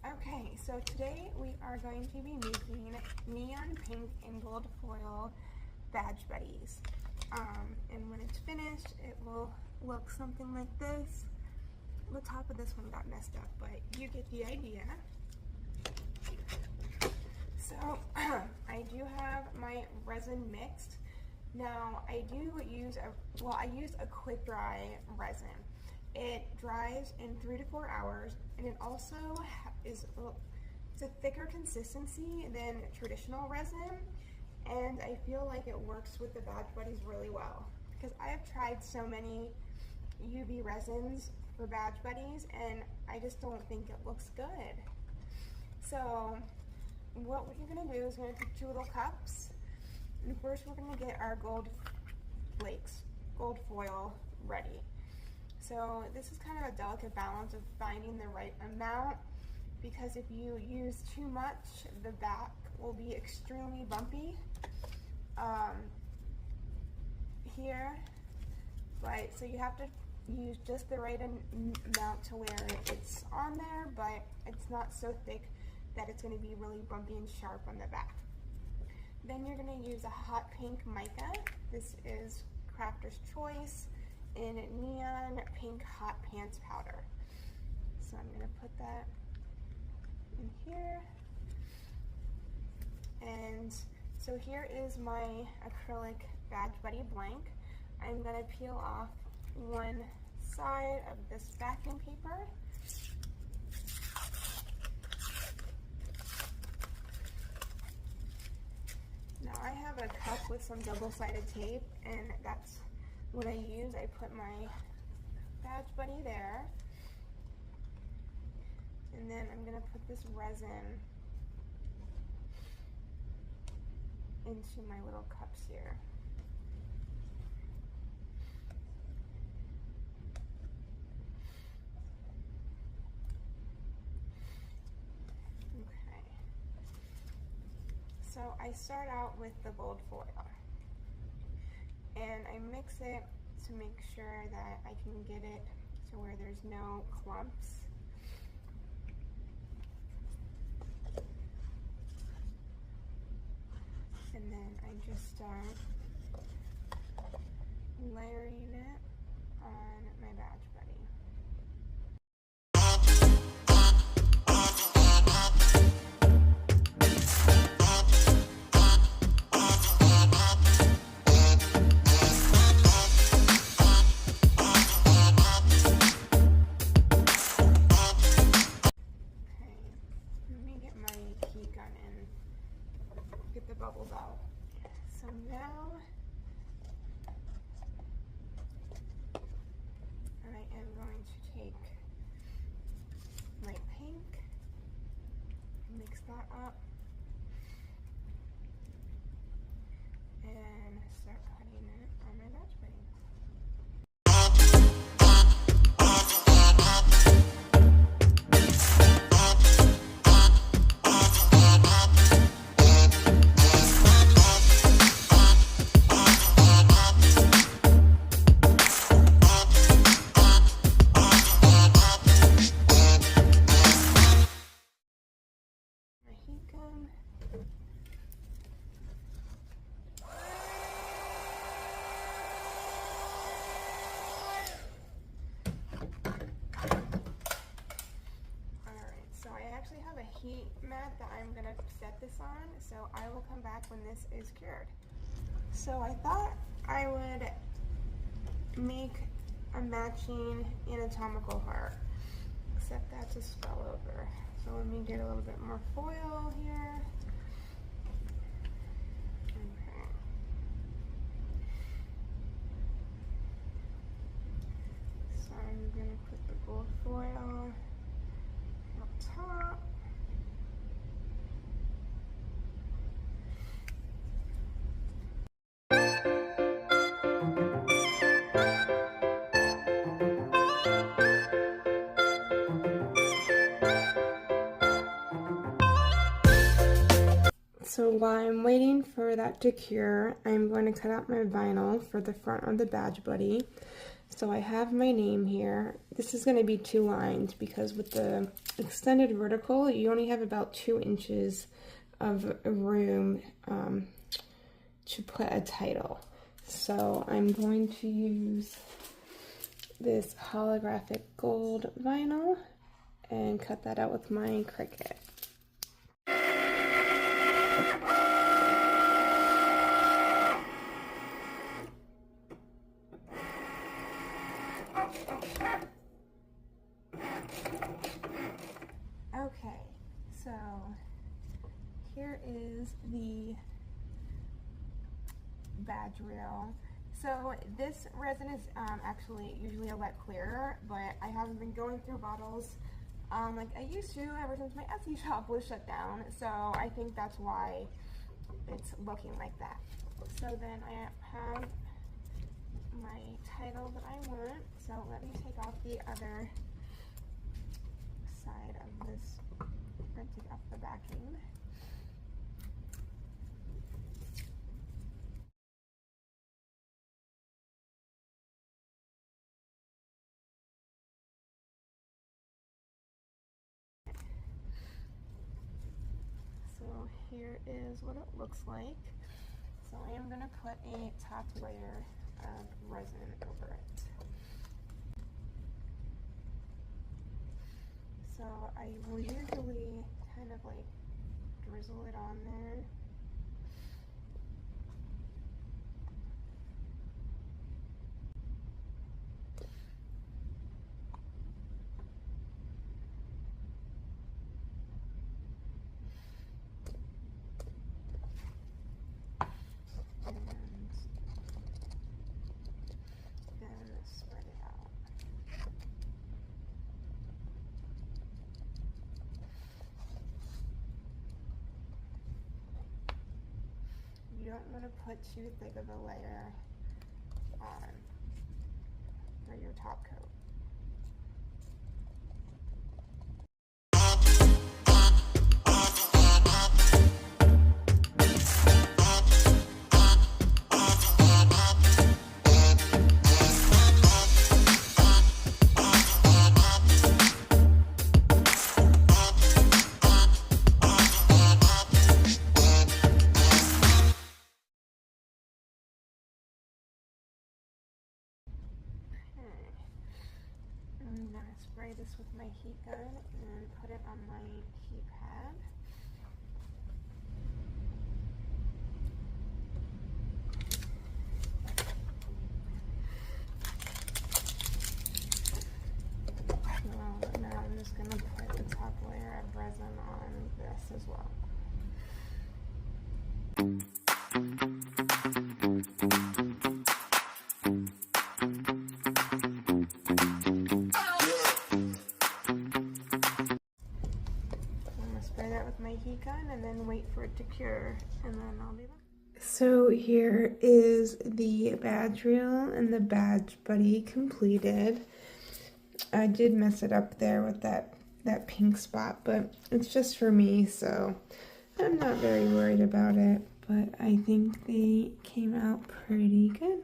Okay, so today we are going to be making neon pink and gold foil badge buddies. And when it's finished, it will look something like this. The top of this one got messed up, but you get the idea. So I do have my resin mixed. Now I do use I use a quick dry resin. It dries in 3 to 4 hours, and it also it's a thicker consistency than traditional resin, and I feel like it works with the badge buddies really well because I have tried so many UV resins for badge buddies and I just don't think it looks good. So what you're going to do is you're going to take 2 little cups, and first we're going to get our gold flakes, gold foil ready. So this is kind of a delicate balance of finding the right amount, because if you use too much, the back will be extremely bumpy here. But so you have to use just the right amount to where it's on there, but it's not so thick that it's going to be really bumpy and sharp on the back. Then you're going to use a hot pink mica. This is Crafter's Choice in neon pink hot pants powder. So I'm going to put that in here. And so here is my acrylic badge buddy blank. I'm going to peel off one side of this backing paper. Now I have a cup with some double-sided tape, and that's what I use. I put my badge buddy there, and then I'm going to put this resin into my little cups here. Okay. So I start out with the gold foil, and I mix it to make sure that I can get it to where there's no clumps. And then I just start layering it on my badge buddy. Get the bubbles out. So now I am going to take light pink, mix that up, and start putting it on my badge buddy. Heat mat that I'm going to set this on, so I will come back when this is cured. So I thought I would make a matching anatomical heart, except that just fell over. So let me get a little bit more foil here. Okay. So I'm going to put the gold foil up top. So while I'm waiting for that to cure, I'm going to cut out my vinyl for the front of the badge buddy. So I have my name here. This is going to be 2 lines because with the extended vertical, you only have about 2 inches of room to put a title. So I'm going to use this holographic gold vinyl and cut that out with my Cricut. Okay, so here is the badge reel. So this resin is actually usually a lot clearer, but I haven't been going through bottles like I used to ever since my Etsy shop was shut down. So I think that's why it's looking like that. So then I have my title that I want. So let me take off the other side of this, and take off the backing. So here is what it looks like. So I am going to put a top layer of resin over it. So I will usually kind of like drizzle it on there. You don't want to put too thick of a layer on for your top coat. I'm going to spray this with my heat gun and put it on my heat pad. So now I'm just going to put the top layer of resin on this as well. Spray that with my heat gun and then wait for it to cure, and then I'll be back. So here is the badge reel and the badge buddy completed. I did mess it up there with that pink spot, but it's just for me, so I'm not very worried about it, but I think they came out pretty good.